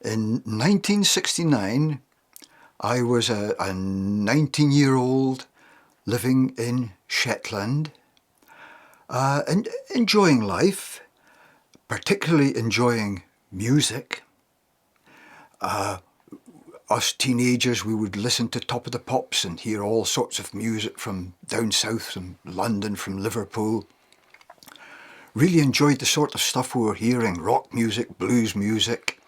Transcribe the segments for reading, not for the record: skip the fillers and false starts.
In 1969, I was a 19-year-old living in Shetland, and enjoying life, particularly enjoying music. Us teenagers, we would listen to Top of the Pops and hear all sorts of music from down south, from London, from Liverpool. Really enjoyed the sort of stuff we were hearing, rock music, blues music.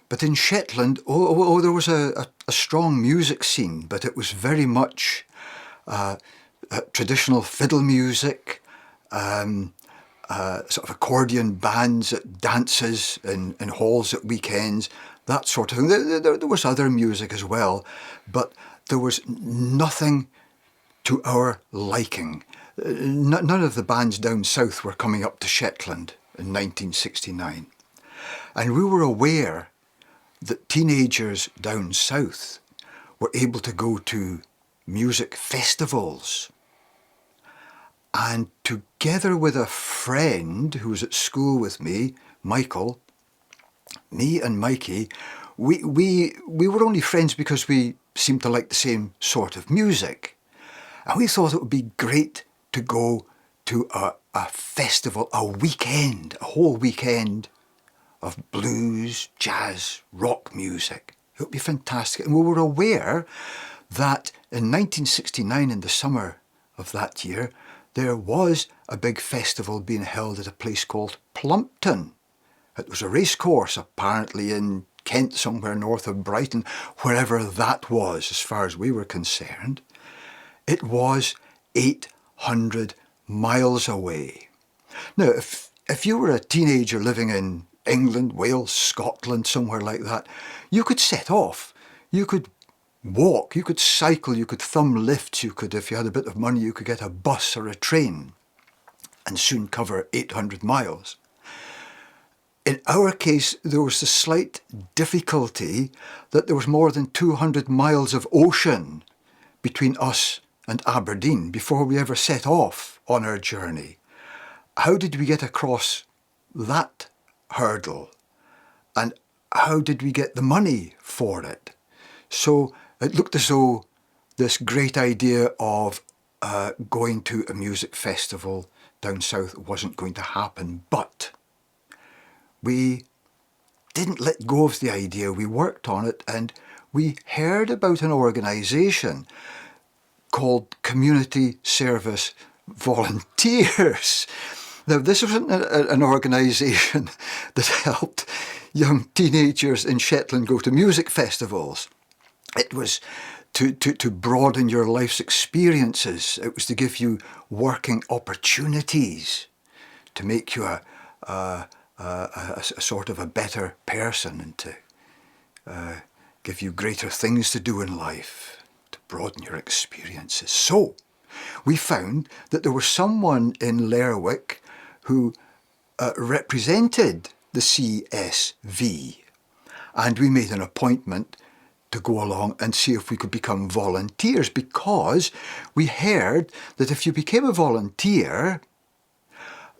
But in Shetland, there was a strong music scene, but it was very much traditional fiddle music, sort of accordion bands at dances in halls at weekends, that sort of thing. There was other music as well, but there was nothing to our liking. None of the bands down south were coming up to Shetland in 1969. And we were aware that teenagers down south were able to go to music festivals. And together with a friend who was at school with me, Michael, me and Mikey, we were only friends because we seemed to like the same sort of music. And we thought it would be great to go to a festival, a whole weekend of blues, jazz, rock music. It would be fantastic. And we were aware that in 1969, in the summer of that year, there was a big festival being held at a place called Plumpton. It was a racecourse, apparently in Kent, somewhere north of Brighton, wherever that was, as far as we were concerned. It was 800 miles away. Now, if you were a teenager living in England, Wales, Scotland, somewhere like that, you could set off. You could walk, you could cycle, you could thumb lifts, you could, if you had a bit of money, you could get a bus or a train and soon cover 800 miles. In our case, there was the slight difficulty that there was more than 200 miles of ocean between us and Aberdeen before we ever set off on our journey. How did we get across that hurdle? And how did we get the money for it? So it looked as though this great idea of going to a music festival down south wasn't going to happen. But we didn't let go of the idea. We worked on it, and we heard about an organisation called Community Service Volunteers. Now, this wasn't an organisation that helped young teenagers in Shetland go to music festivals. It was to broaden your life's experiences. It was to give you working opportunities, to make you a sort of a better person, and to give you greater things to do in life, to broaden your experiences. So we found that there was someone in Lerwick who represented the CSV, and we made an appointment to go along and see if we could become volunteers, because we heard that if you became a volunteer,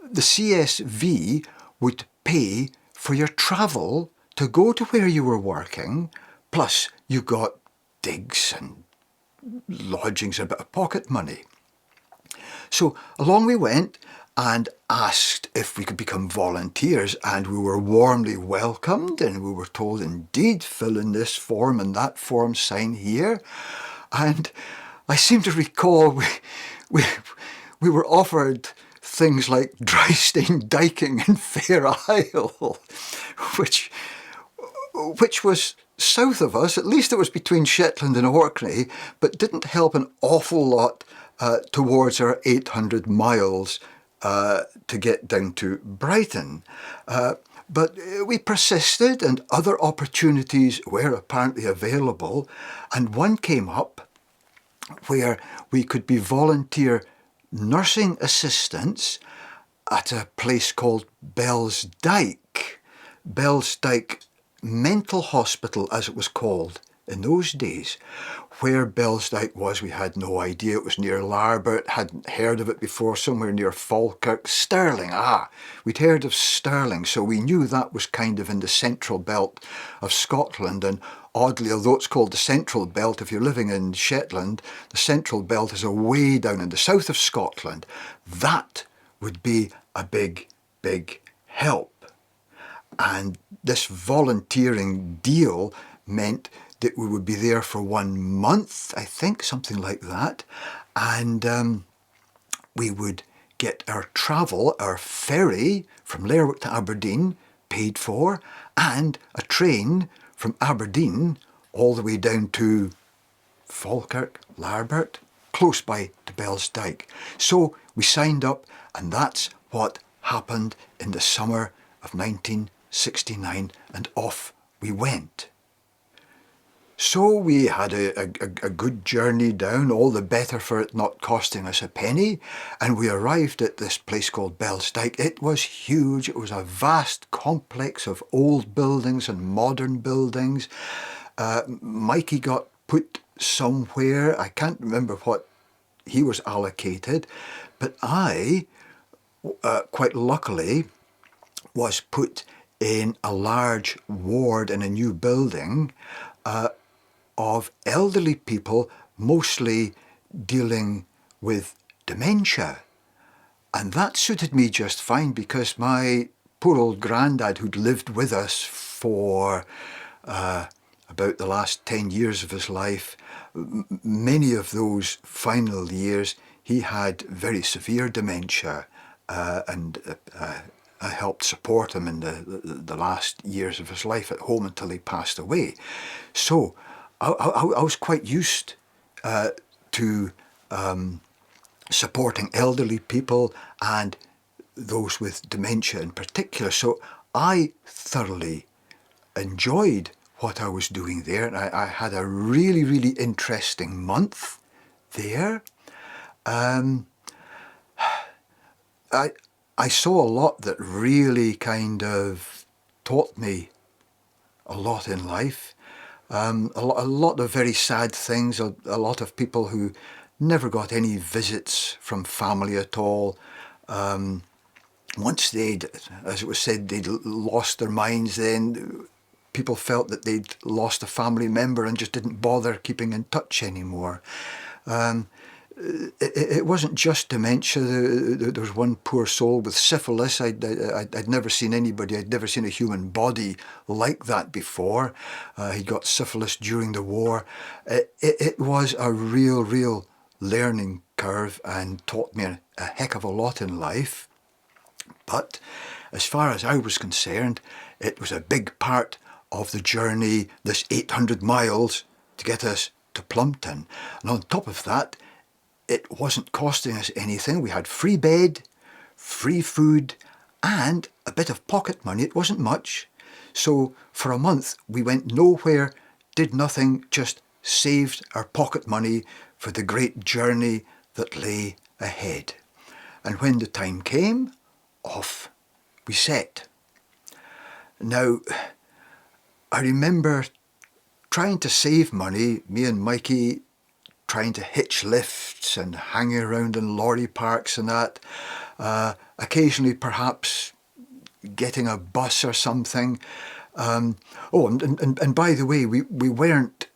the CSV would pay for your travel to go to where you were working, plus you got digs and lodgings and a bit of pocket money. So along we went and asked if we could become volunteers, and we were warmly welcomed, and we were told, indeed, fill in this form and that form, sign here. And I seem to recall we were offered things like dry stain diking in Fair Isle, which was south of us. At least it was between Shetland and Orkney, but didn't help an awful lot towards our 800 miles to get down to Brighton. But we persisted, and other opportunities were apparently available, and one came up where we could be volunteer nursing assistants at a place called Bellsdyke Mental Hospital, as it was called in those days. Where Bellsdyke was, we had no idea. It was near Larbert, hadn't heard of it before, somewhere near Falkirk. Stirling, we'd heard of Stirling, so we knew that was kind of in the central belt of Scotland. And oddly, although it's called the central belt, if you're living in Shetland, the central belt is away down in the south of Scotland. That would be a big, big help. And this volunteering deal meant that we would be there for 1 month, I think, something like that. And we would get our travel, our ferry from Lerwick to Aberdeen paid for, and a train from Aberdeen all the way down to Falkirk, Larbert, close by to Bellsdyke. So we signed up, and that's what happened in the summer of 1969, and off we went. So we had a good journey down, all the better for it not costing us a penny, and we arrived at this place called Bellsdyke. It was huge. It was a vast complex of old buildings and modern buildings. Mikey got put somewhere. I can't remember what he was allocated, but I, quite luckily, was put in a large ward in a new building of elderly people, mostly dealing with dementia. And that suited me just fine, because my poor old granddad, who'd lived with us for about the last 10 years of his life, many of those final years, he had very severe dementia, and I helped support him in the last years of his life at home until he passed away. So I was quite used to supporting elderly people and those with dementia in particular. So I thoroughly enjoyed what I was doing there, and I had a really, really interesting month there. I saw a lot that really kind of taught me a lot in life. A lot of very sad things, a lot of people who never got any visits from family at all. Once they'd, as it was said, they'd lost their minds, then people felt that they'd lost a family member and just didn't bother keeping in touch anymore. It wasn't just dementia. There was one poor soul with syphilis. I'd never seen anybody, I'd never seen a human body like that before. He got syphilis during the war. It was a real learning curve and taught me a heck of a lot in life. But as far as I was concerned, it was a big part of the journey, this 800 miles to get us to Plumpton. And on top of that, it wasn't costing us anything. We had free bed, free food, and a bit of pocket money. It wasn't much. So for a month, we went nowhere, did nothing, just saved our pocket money for the great journey that lay ahead. And when the time came, off we set. Now, I remember trying to save money, me and Mikey, trying to hitch lifts and hanging around in lorry parks and that. Occasionally, perhaps, getting a bus or something. And by the way, we weren't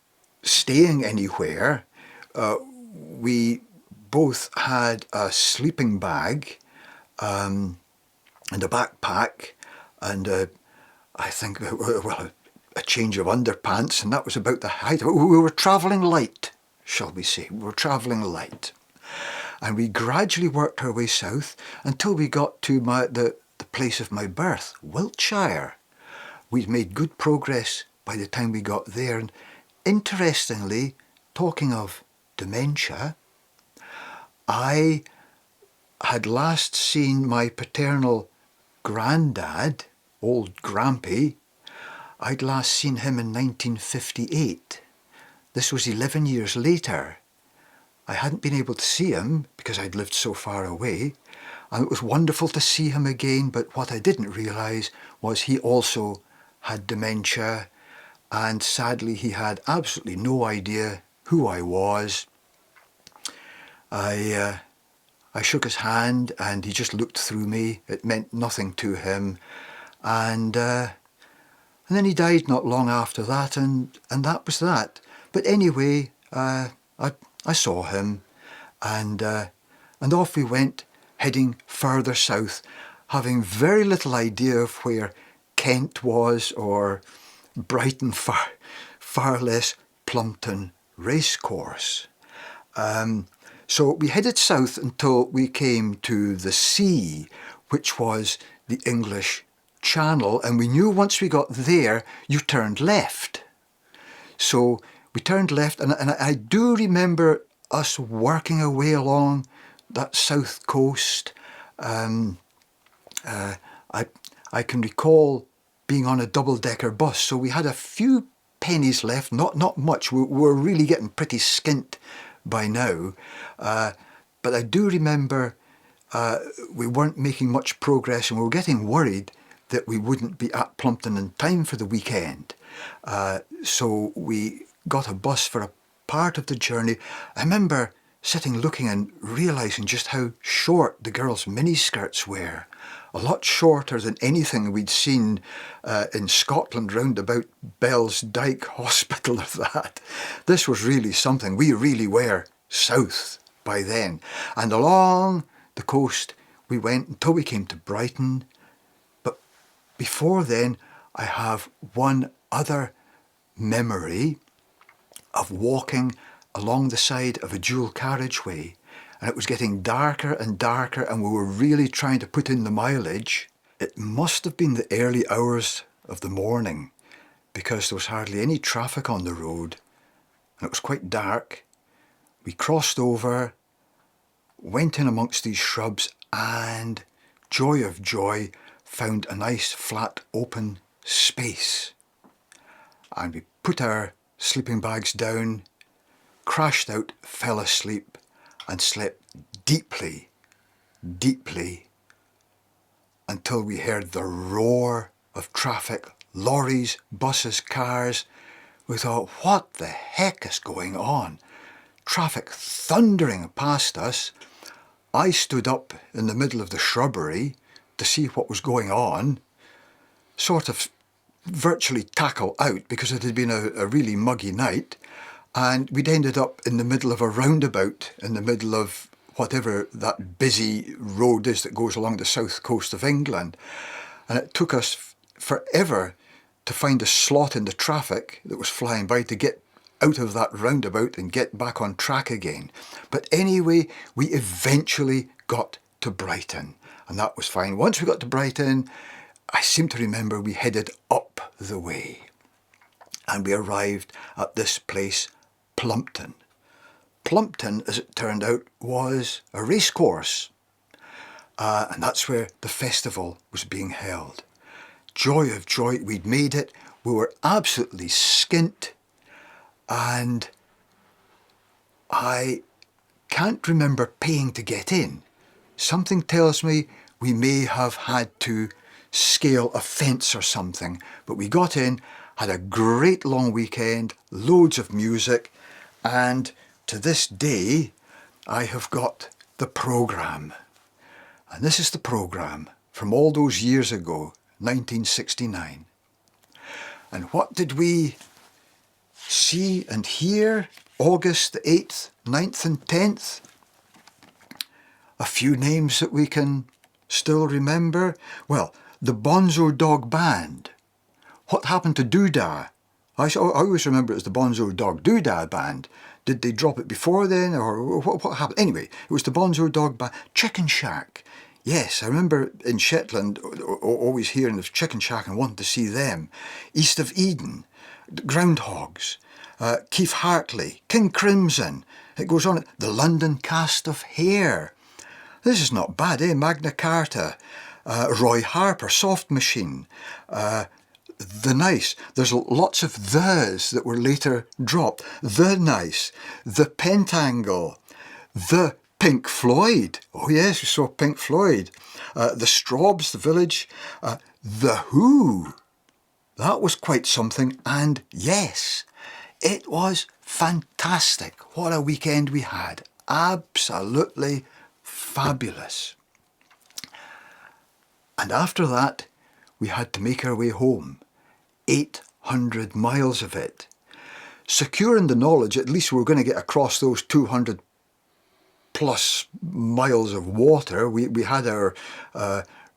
staying anywhere. We both had a sleeping bag and a backpack and I think, well, a change of underpants, and that was about the height of it. We were travelling light, shall we say. We were travelling light. And we gradually worked our way south until we got to the place of my birth, Wiltshire. We'd made good progress by the time we got there. And interestingly, talking of dementia, I had last seen my paternal granddad, old Grampy. I'd last seen him in 1958. This was 11 years later. I hadn't been able to see him because I'd lived so far away, and it was wonderful to see him again, but what I didn't realise was he also had dementia, and sadly he had absolutely no idea who I was. I shook his hand and he just looked through me. It meant nothing to him. And then he died not long after that, and that was that. But anyway, I saw him, and off we went, heading further south, having very little idea of where Kent was, or Brighton, far less Plumpton racecourse. So we headed south until we came to the sea, which was the English Channel, and we knew once we got there, you turned left. So we turned left, and I do remember us working our way along that south coast. I can recall being on a double-decker bus, so we had a few pennies left, not much. We were really getting pretty skint by now, but I do remember we weren't making much progress, and we were getting worried that we wouldn't be at Plumpton in time for the weekend. So we got a bus for a part of the journey. I remember sitting looking and realising just how short the girls' miniskirts were. A lot shorter than anything we'd seen in Scotland round about Bell's Dyke Hospital or that. This was really something. We really were south by then. And along the coast we went until we came to Brighton. But before then, I have one other memory of walking along the side of a dual carriageway, and it was getting darker and darker, and we were really trying to put in the mileage. It must have been the early hours of the morning, because there was hardly any traffic on the road, and it was quite dark. We crossed over, went in amongst these shrubs, and, joy of joy, found a nice flat open space. And we put our sleeping bags down, crashed out, fell asleep, and slept deeply, deeply, until we heard the roar of traffic, lorries, buses, cars. We thought, what the heck is going on? Traffic thundering past us. I stood up in the middle of the shrubbery to see what was going on, sort of virtually tackle out because it had been a really muggy night, and we'd ended up in the middle of a roundabout in the middle of whatever that busy road is that goes along the south coast of England. And it took us forever to find a slot in the traffic that was flying by to get out of that roundabout and get back on track again. But anyway, we eventually got to Brighton, and that was fine. Once we got to Brighton, I seem to remember we headed up the way, and we arrived at this place, Plumpton. Plumpton, as it turned out, was a racecourse, and that's where the festival was being held. Joy of joy, we'd made it. We were absolutely skint, and I can't remember paying to get in. Something tells me we may have had to scale a fence or something, but we got in, had a great long weekend, loads of music, and to this day I have got the programme. And this is the programme from all those years ago, 1969. And what did we see and hear August the 8th, 9th and 10th? A few names that we can still remember. Well, the Bonzo Dog Band. What happened to Doodah? I always remember it as the Bonzo Dog Doodah Band. Did they drop it before then, or what happened? Anyway, it was the Bonzo Dog Band. Chicken Shack. Yes, I remember in Shetland always hearing of Chicken Shack and wanting to see them. East of Eden, Groundhogs, Keith Hartley, King Crimson. It goes on. The London Cast of Hair. This is not bad, eh? Magna Carta, Roy Harper, Soft Machine, The Nice. There's lots of the's that were later dropped. The Nice, The Pentangle, The Pink Floyd. Oh yes, we saw Pink Floyd. The Straubs, The Village, The Who. that was quite something, and yes, it was fantastic. What a weekend we had. Absolutely fabulous. And after that, we had to make our way home. 800 miles of it. Secure in the knowledge at least we were going to get across those 200 plus miles of water. We had our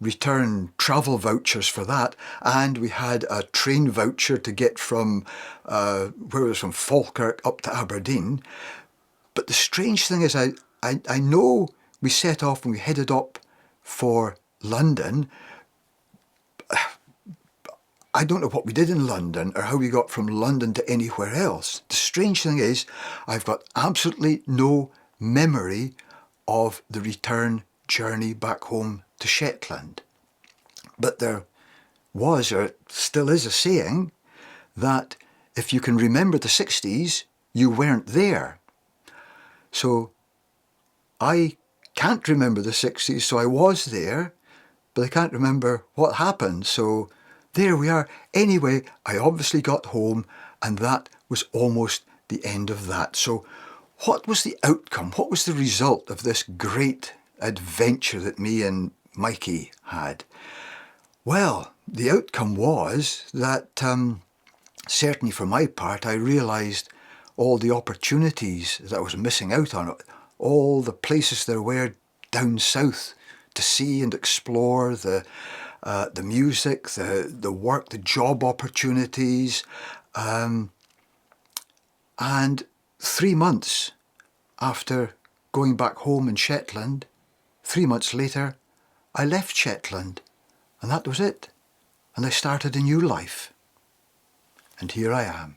return travel vouchers for that, and we had a train voucher to get from where it was, from Falkirk up to Aberdeen. But the strange thing is, I know we set off and we headed up for London. I don't know what we did in London or how we got from London to anywhere else. The strange thing is, I've got absolutely no memory of the return journey back home to Shetland. But there was, or still is, a saying that if you can remember the 60s, you weren't there. So I can't remember the 60s, so I was there, but I can't remember what happened. So there we are. Anyway, I obviously got home, and that was almost the end of that. So what was the outcome? What was the result of this great adventure that me and Mikey had? Well, the outcome was that, certainly for my part, I realised all the opportunities that I was missing out on, all the places there were down south to see and explore, the music, the work, the job opportunities. And 3 months after going back home in Shetland, 3 months later, I left Shetland, and that was it. And I started a new life. And here I am.